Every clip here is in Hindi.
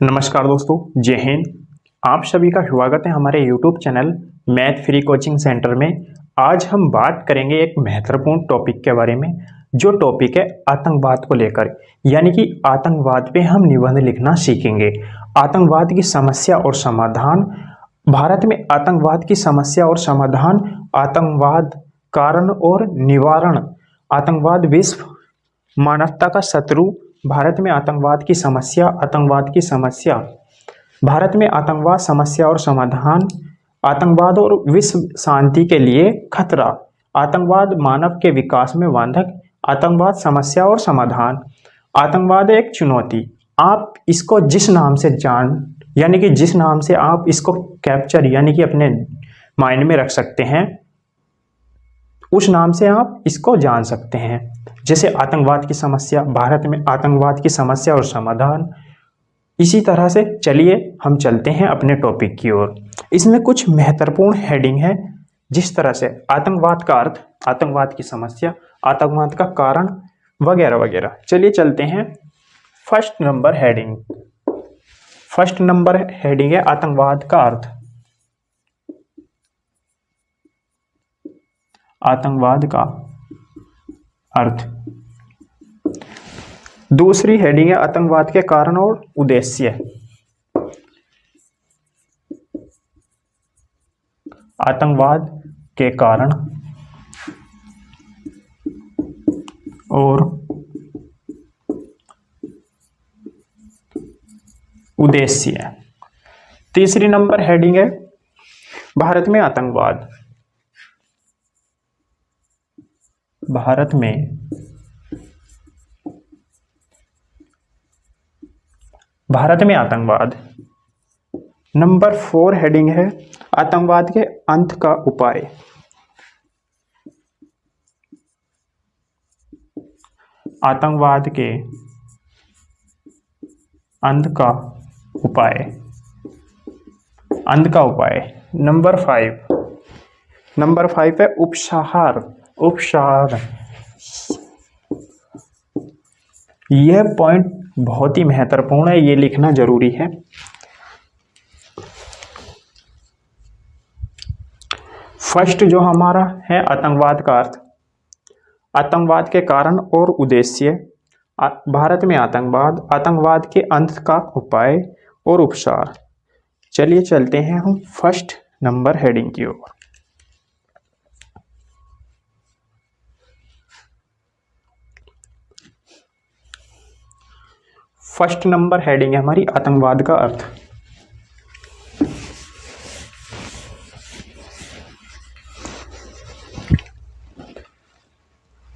नमस्कार दोस्तों, जय हिंद। आप सभी का स्वागत है हमारे YouTube channel math free coaching centre में। आज हम बात करेंगे एक महत्वपूर्ण टॉपिक के बारे में, जो टॉपिक है आतंकवाद को लेकर। यानी कि आतंकवाद पे हम निबंध लिखना सीखेंगे। आतंकवाद की समस्या और समाधान, भारत में आतंकवाद की समस्या और समाधान, आतंकवाद कारण और निवारण, आतंकवाद विश्व मानवता का शत्रु, भारत में आतंकवाद की समस्या, आतंकवाद की समस्या, भारत में आतंकवाद समस्या और समाधान, आतंकवाद और विश्व शांति के लिए खतरा, आतंकवाद मानव के विकास में बाधक, आतंकवाद समस्या और समाधान, आतंकवाद एक चुनौती। आप इसको जिस नाम से यानी कि जिस नाम से आप इसको कैप्चर यानी कि अपने माइंड में रख सकते हैं, उस नाम से आप इसको जान सकते हैं। जैसे आतंकवाद की समस्या, भारत में आतंकवाद की समस्या और समाधान। इसी तरह से चलिए हम चलते हैं अपने टॉपिक की ओर। इसमें कुछ महत्वपूर्ण हेडिंग है, जिस तरह से आतंकवाद का अर्थ, आतंकवाद की समस्या, आतंकवाद का कारण वगैरह वगैरह। चलिए चलते हैं। फर्स्ट नंबर हेडिंग है आतंकवाद का अर्थ। आतंकवाद का अर्थ। दूसरी हेडिंग है आतंकवाद के कारण और उद्देश्य। आतंकवाद के कारण और उद्देश्य। तीसरी नंबर हेडिंग है भारत में आतंकवाद। भारत में आतंकवाद। नंबर 4 हेडिंग है आतंकवाद के अंत का उपाय। आतंकवाद के अंत का उपाय। नंबर 5 है उपसंहार। यह पॉइंट बहुत ही महत्वपूर्ण है, ये लिखना जरूरी है। फर्स्ट जो हमारा है आतंकवाद का अर्थ, आतंकवाद के कारण और उद्देश्य, भारत में आतंकवाद, आतंकवाद के अंत का उपाय और उपचार। चलिए चलते हैं हम फर्स्ट नंबर हेडिंग की ओर। फर्स्ट नंबर हेडिंग है हमारी आतंकवाद का अर्थ।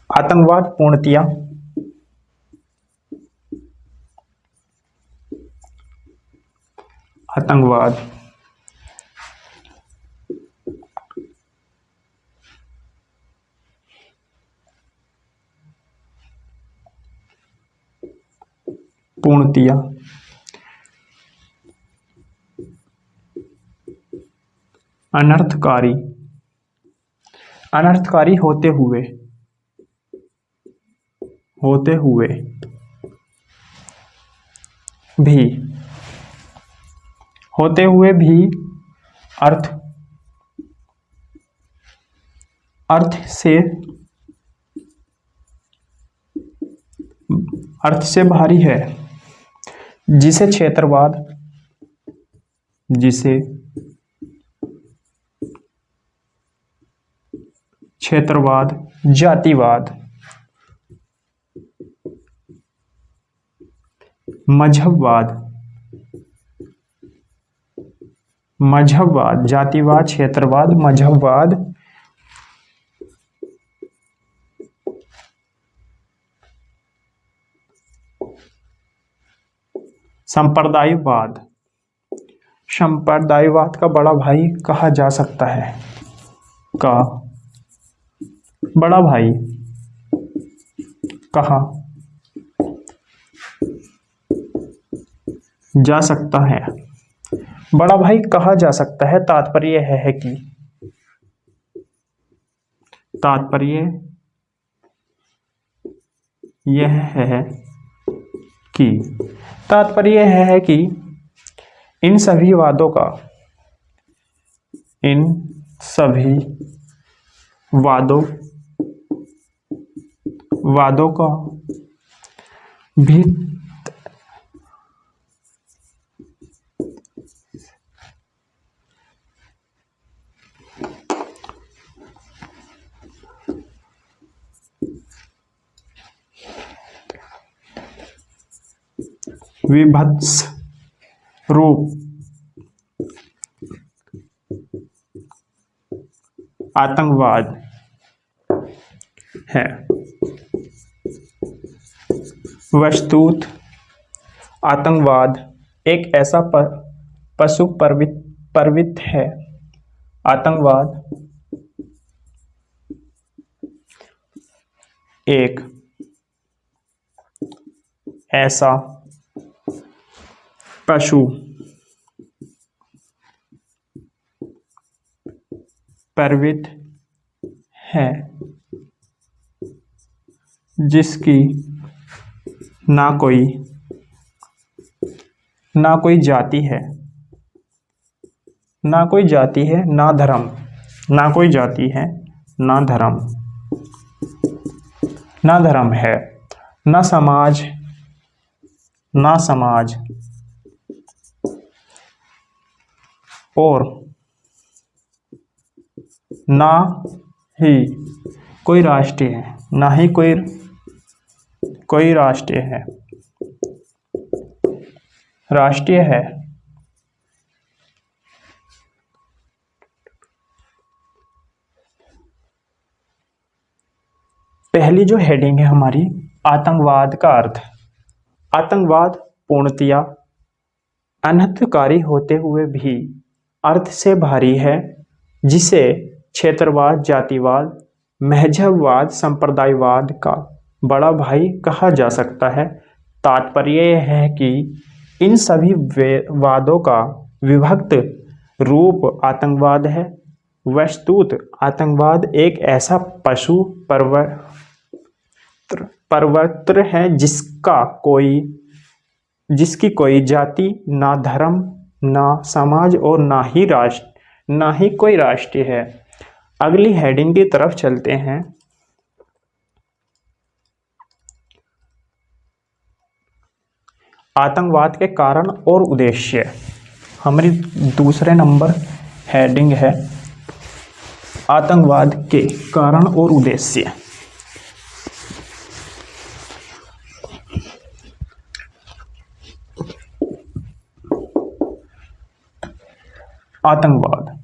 आतंकवाद पूर्णतया अनर्थकारी होते हुए भी अर्थ से भारी है, जिसे क्षेत्रवाद, जातिवाद, मजहबवाद, जातिवाद, क्षेत्रवाद, मजहबवाद, संप्रदायवाद का बड़ा भाई कहा जा सकता है, बड़ा भाई कहा जा सकता है, बड़ा भाई कहा जा सकता है। तात्पर्य है कि तात्पर्य है कि इन सभी वादों का इन सभी वादों का भी विभत्स रूप आतंकवाद है। वस्तुत आतंकवाद एक ऐसा पशु प्रवृत्ति है। आतंकवाद एक ऐसा पशु प्रवृत्ति है जिसकी ना कोई जाति है, ना धर्म, ना कोई जाति है, ना धर्म है, ना समाज और ना ही कोई राष्ट्रीय है, ना ही कोई राष्ट्रीय है। पहली जो हेडिंग है हमारी, आतंकवाद का अर्थ। आतंकवाद पूर्णतया अनर्थकारी होते हुए भी अर्थ से भारी है, जिसे क्षेत्रवाद, जातिवाद, मजहबवाद, संप्रदायवाद का बड़ा भाई कहा जा सकता है। तात्पर्य यह है कि इन सभी वादों का विभक्त रूप आतंकवाद है। वस्तुत आतंकवाद एक ऐसा पशु प्रवृत्ति है जिसकी कोई जाति, ना धर्म, ना समाज और ना ही कोई राष्ट्र है। अगली हेडिंग की तरफ चलते हैं। आतंकवाद के कारण और उद्देश्य। हमारी दूसरे नंबर हेडिंग है आतंकवाद के कारण और उद्देश्य। आतंकवाद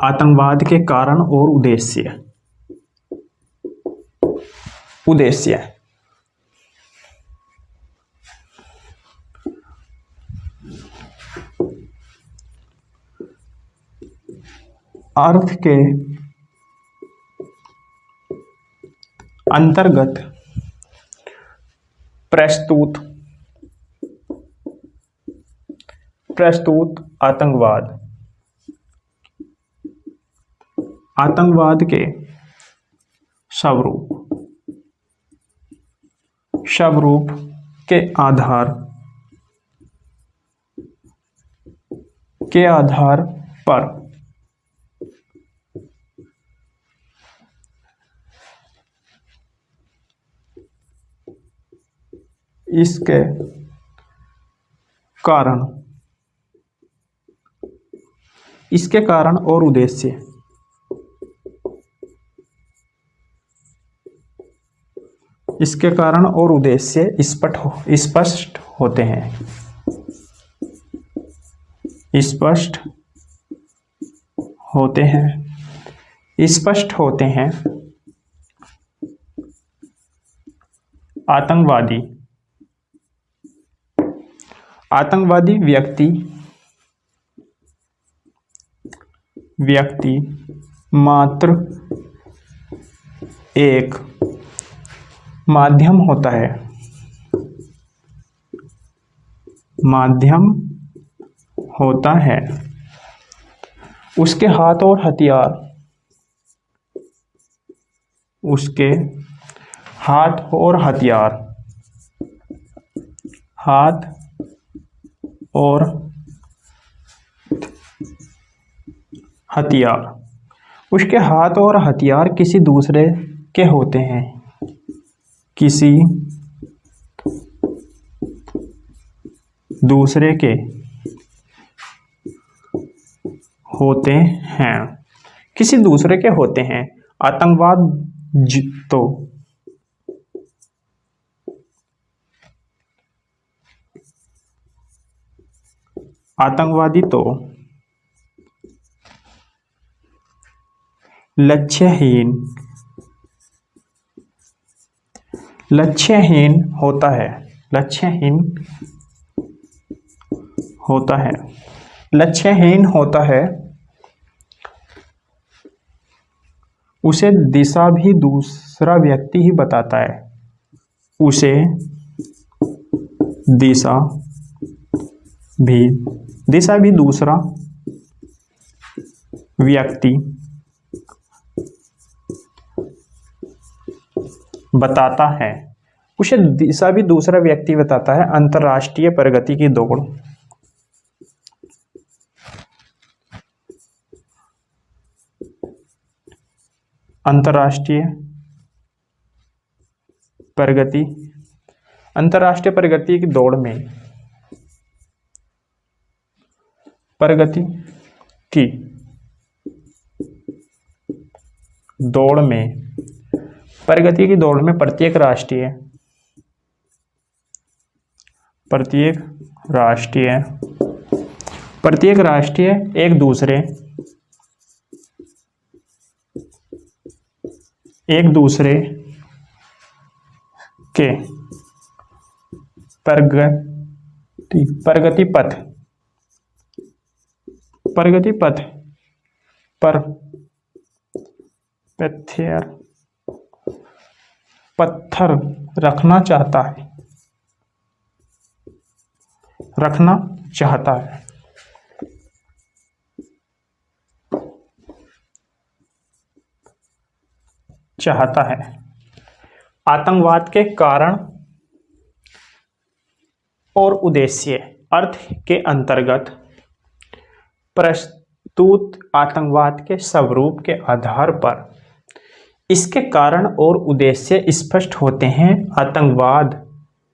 आतंकवाद के कारण और उद्देश्य। अर्थ के अंतर्गत प्रस्तुत आतंकवाद के स्वरूप के आधार पर इसके कारण और उद्देश्य। इसके कारण और उद्देश्य स्पष्ट होते हैं। आतंकवादी व्यक्ति मात्र एक माध्यम होता है माध्यम होता है। उसके हाथ और हथियार, उसके हाथ और हथियार, हाथ और हथियार, उसके हाथ और हथियार किसी दूसरे के होते हैं, किसी दूसरे के होते हैं, किसी दूसरे के होते हैं। आतंकवाद तो आतंकवादी तो लक्ष्यहीन लक्ष्यहीन होता है, लक्ष्यहीन होता है, लक्ष्यहीन होता है। उसे दिशा भी दूसरा व्यक्ति ही बताता है, उसे दिशा भी दिशा भी दूसरा व्यक्ति बताता है, उसे दिशा भी दूसरा व्यक्ति बताता है। अंतरराष्ट्रीय प्रगति की दौड़, अंतरराष्ट्रीय प्रगति, अंतरराष्ट्रीय प्रगति की दौड़ में, प्रगति की दौड़ में, प्रगति की दौड़ में प्रत्येक राष्ट्रीय एक दूसरे के प्रगति पथ पर पत्थर रखना चाहता है। आतंकवाद के कारण और उद्देश्य अर्थ के अंतर्गत प्रस्तुत आतंकवाद के स्वरूप के आधार पर इसके कारण और उद्देश्य स्पष्ट होते हैं।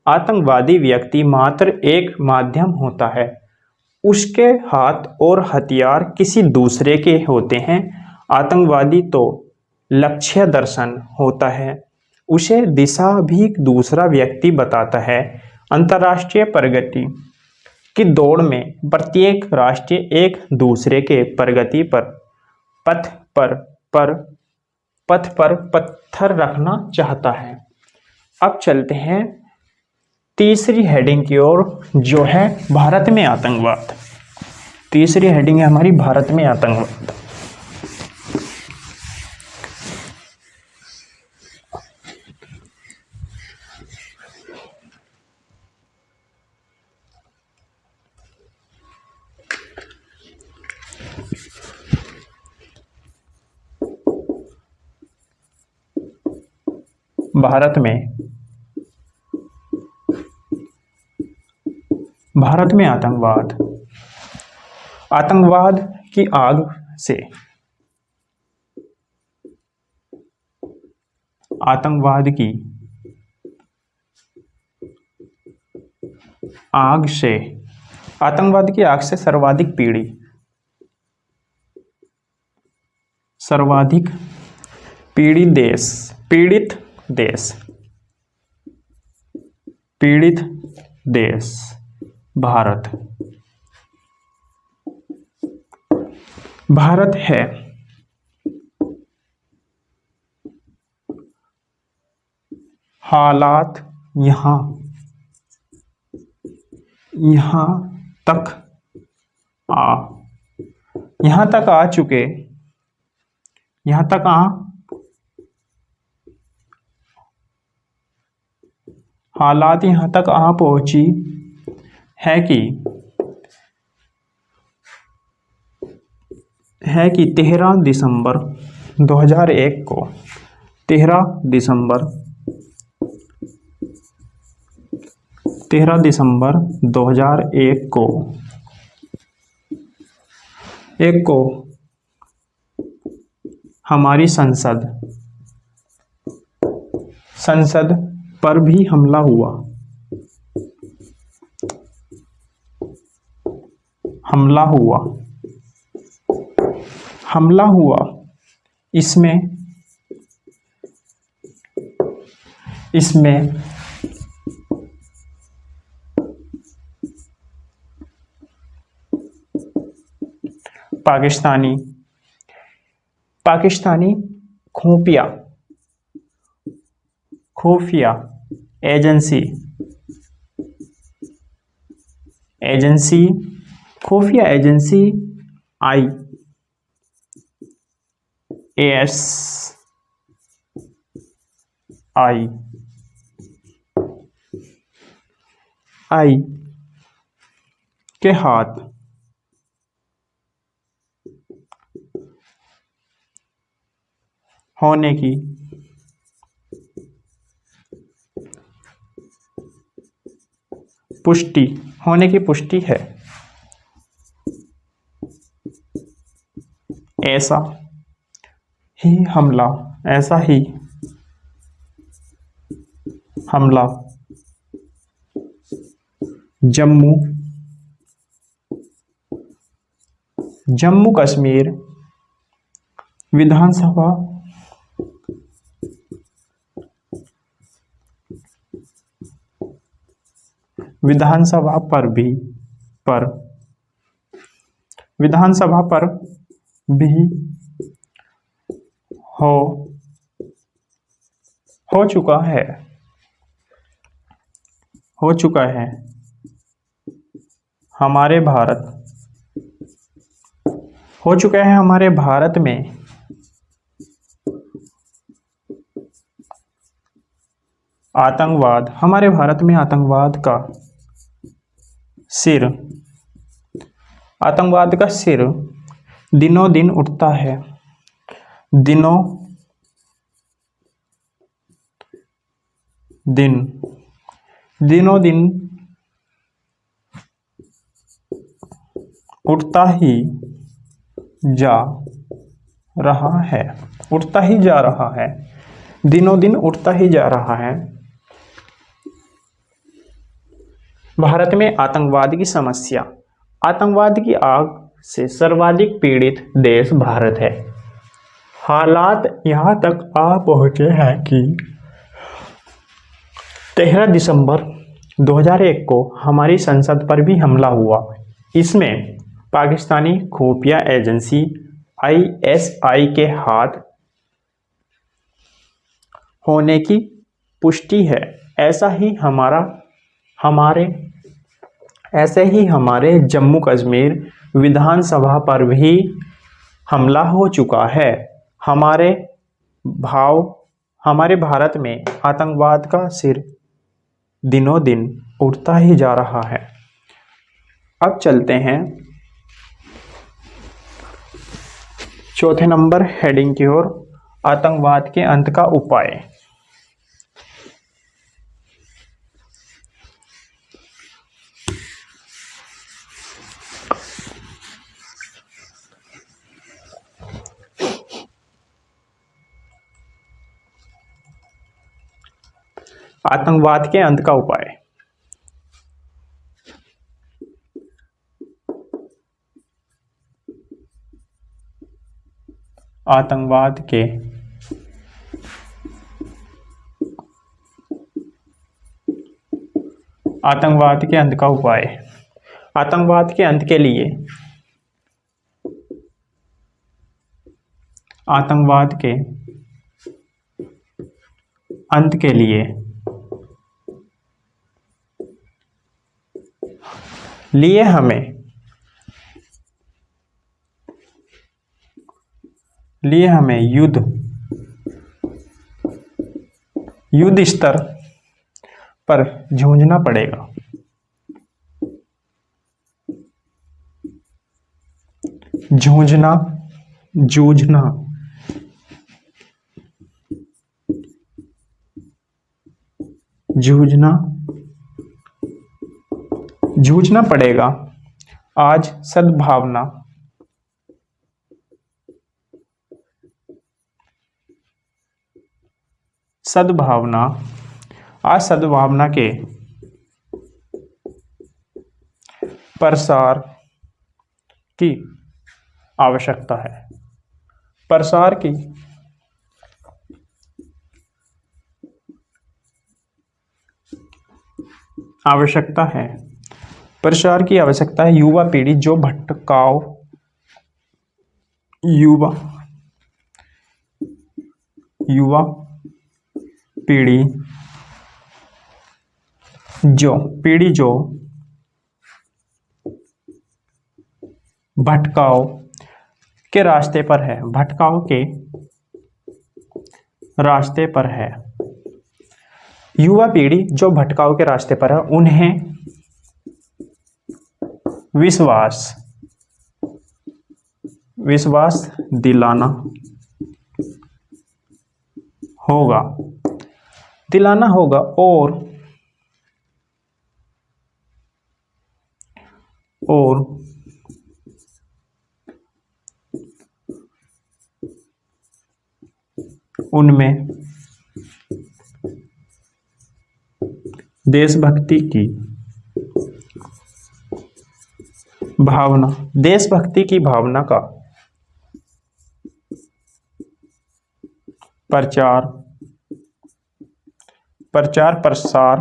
आतंकवादी व्यक्ति मात्र एक माध्यम होता है, उसके हाथ और हथियार किसी दूसरे के होते हैं। आतंकवादी तो लक्ष्य दर्शन होता है, उसे दिशा भी दूसरा व्यक्ति बताता है। अंतर्राष्ट्रीय प्रगति की दौड़ में प्रत्येक राष्ट्र एक दूसरे के प्रगति पर पथ पर पत्थर रखना चाहता है। अब चलते हैं तीसरी हेडिंग की ओर, जो है भारत में आतंकवाद। तीसरी हेडिंग है हमारी भारत में आतंकवाद। भारत में आतंकवाद की आग से, आतंकवाद की आग से सर्वाधिक पीड़ित देश भारत है। हालात यहाँ तक आ चुके, हालात यहाँ तक आ पहुंची है कि 13 दिसंबर 2001 को 13 दिसंबर 2001 को हमारी संसद पर भी हमला हुआ। इसमें पाकिस्तानी खुफिया एजेंसी आई के हाथ होने की पुष्टि है। ऐसा ही हमला जम्मू कश्मीर विधानसभा पर भी हो चुका है। हमारे भारत में आतंकवाद का सिर दिनों दिन उठता है। दिनों दिन उठता ही जा रहा है। भारत में आतंकवाद की समस्या, आतंकवाद की आग से सर्वाधिक पीड़ित देश भारत है। हालात यहाँ तक आ पहुँचे हैं कि 13 दिसंबर 2001 को हमारी संसद पर भी हमला हुआ। इसमें पाकिस्तानी खुफिया एजेंसी ISI के हाथ होने की पुष्टि है। ऐसे ही हमारे जम्मू कश्मीर विधानसभा पर भी हमला हो चुका है। हमारे भारत में आतंकवाद का सिर दिनों दिन उठता ही जा रहा है। अब चलते हैं चौथे नंबर हेडिंग की ओर, आतंकवाद के अंत का उपाय। आतंकवाद के अंत का उपाय। आतंकवाद के अंत का उपाय। आतंकवाद के अंत के लिए हमें युद्ध स्तर पर जूझना पड़ेगा। जूझना, जूझना, जूझना, जूझना पड़ेगा आज सद्भावना, सद्भावना, आज सद्भावना के प्रसार की आवश्यकता है, प्रसार की आवश्यकता है, प्रसार की आवश्यकता है। युवा पीढ़ी जो भटकाव, युवा पीढ़ी जो भटकाव के रास्ते पर है, भटकाव के रास्ते पर है, युवा पीढ़ी जो भटकाव के रास्ते पर है उन्हें विश्वास दिलाना होगा और उनमें देशभक्ति की भावना का प्रचार प्रसार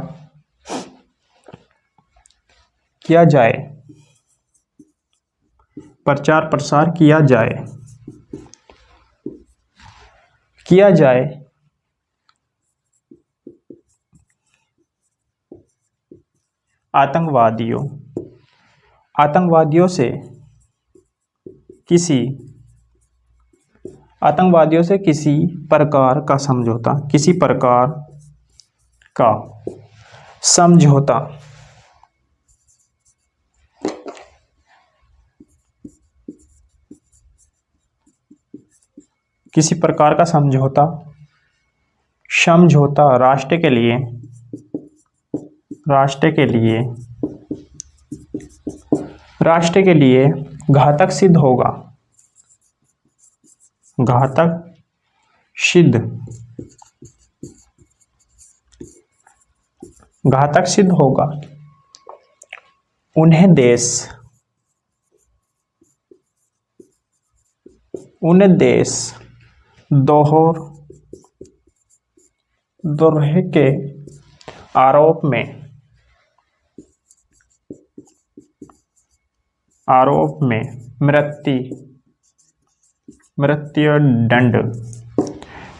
किया जाए, प्रचार प्रसार किया जाए, आतंकवादियों से किसी प्रकार का समझौता राष्ट्र के लिए घातक सिद्ध होगा, उन्हें द्रोह के आरोप में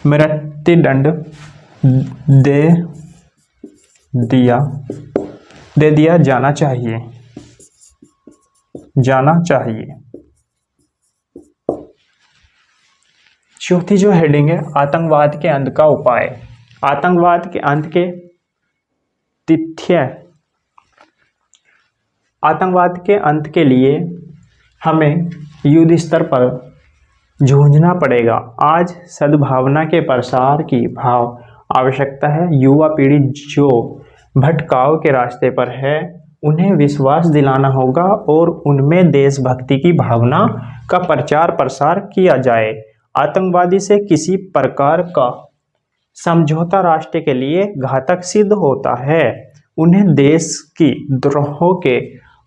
मृत्युदंड दे दिया जाना चाहिए। चौथी जो हेडिंग है, आतंकवाद के अंत का उपाय। आतंकवाद के अंत के तिथ्य, आतंकवाद के अंत के लिए हमें युद्ध स्तर पर जूझना पड़ेगा। आज सद्भावना के प्रसार की आवश्यकता है। युवा पीढ़ी जो भटकाव के रास्ते पर है उन्हें विश्वास दिलाना होगा और उनमें देशभक्ति की भावना का प्रचार प्रसार किया जाए। आतंकवादी से किसी प्रकार का समझौता राष्ट्र के लिए घातक सिद्ध होता है। उन्हें देश की द्रोह के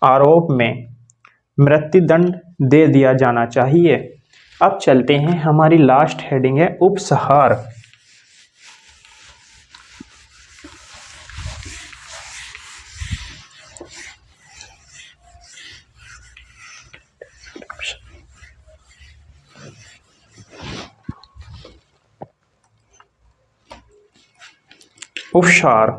आरोप में मृत्युदंड दे दिया जाना चाहिए। अब चलते हैं, हमारी लास्ट हेडिंग है उपसंहार। उपसार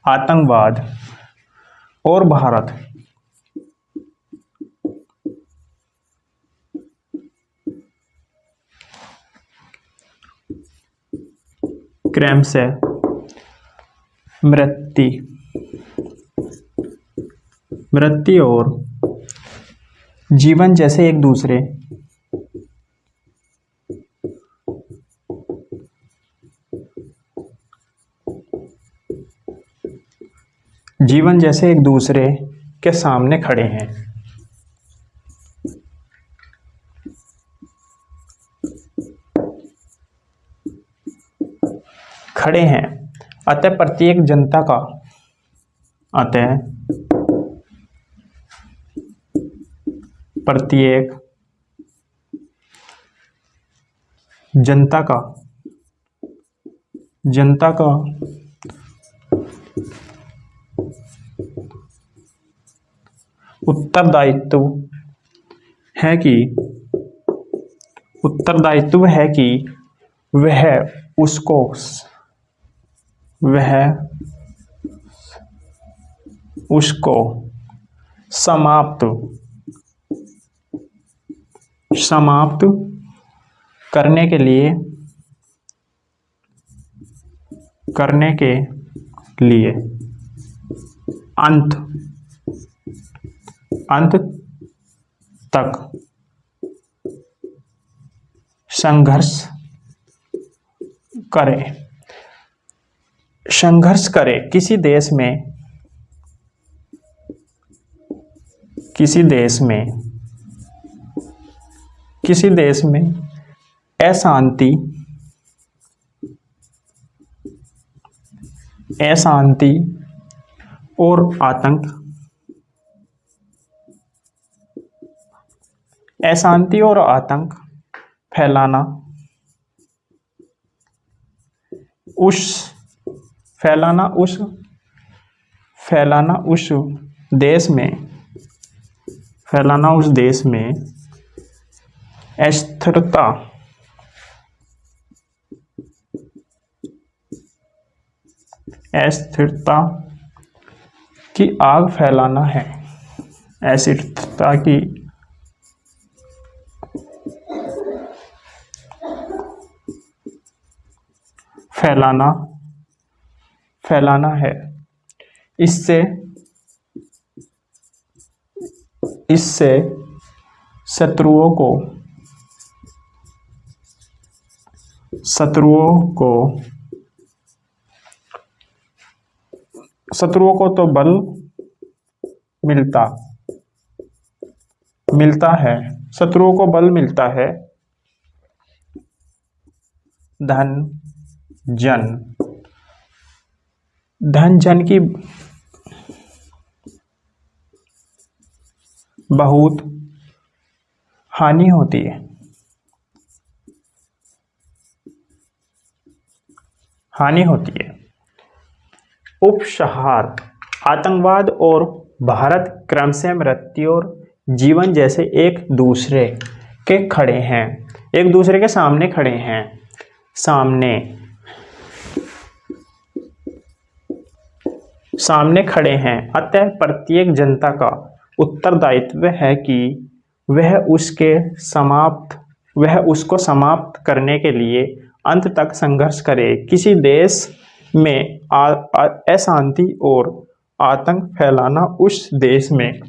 आतंकवाद और भारत क्रमशः मृत्यु और जीवन जैसे एक दूसरे के सामने खड़े हैं। अतः प्रत्येक जनता का उत्तरदायित्व है कि वह उसको समाप्त करने के लिए अंत तक संघर्ष करे। किसी देश में अशांति और आतंक फैलाना उस देश में अस्थिरता की आग फैलाना है। फैलाना है। इससे शत्रुओं को तो बल मिलता है। शत्रुओं को बल मिलता है। धन जन की बहुत हानि होती है। उपसंहार आतंकवाद और भारत क्रमशः मृत्यु और जीवन जैसे एक दूसरे के सामने खड़े हैं। अतः प्रत्येक जनता का उत्तरदायित्व है कि वह उसको समाप्त करने के लिए अंत तक संघर्ष करे। किसी देश में अशांति और आतंक फैलाना उस देश में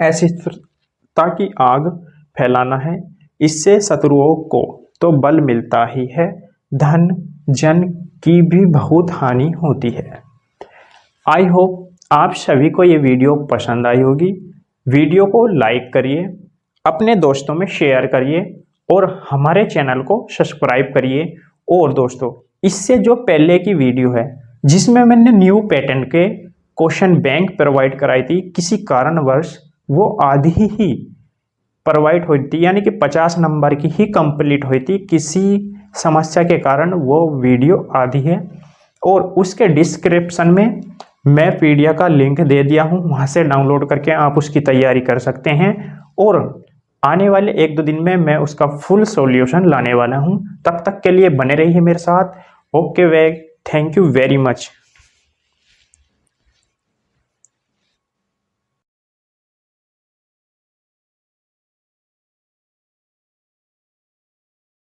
अस्थिरता की आग फैलाना है। इससे शत्रुओं को तो बल मिलता ही है, धन जन की भी बहुत हानि होती है। आई होप आप सभी को ये वीडियो पसंद आई होगी। वीडियो को लाइक करिए, अपने दोस्तों में शेयर करिए और हमारे चैनल को सब्सक्राइब करिए। और दोस्तों, इससे जो पहले की वीडियो है जिसमें मैंने न्यू पैटर्न के क्वेश्चन बैंक प्रोवाइड कराई थी, किसी कारणवश वो आधी ही प्रोवाइड हुई थी, यानी कि 50 नंबर की ही कंप्लीट हुई थी। किसी समस्या के कारण वो वीडियो आधी है और उसके डिस्क्रिप्शन में मैं पीडीएफ का लिंक दे दिया हूं, वहां से डाउनलोड करके आप उसकी तैयारी कर सकते हैं। और आने वाले 1-2 दिन में मैं उसका फुल सॉल्यूशन लाने वाला हूं। तब तक के लिए बने रहिए मेरे साथ। Okay way, thank you very much.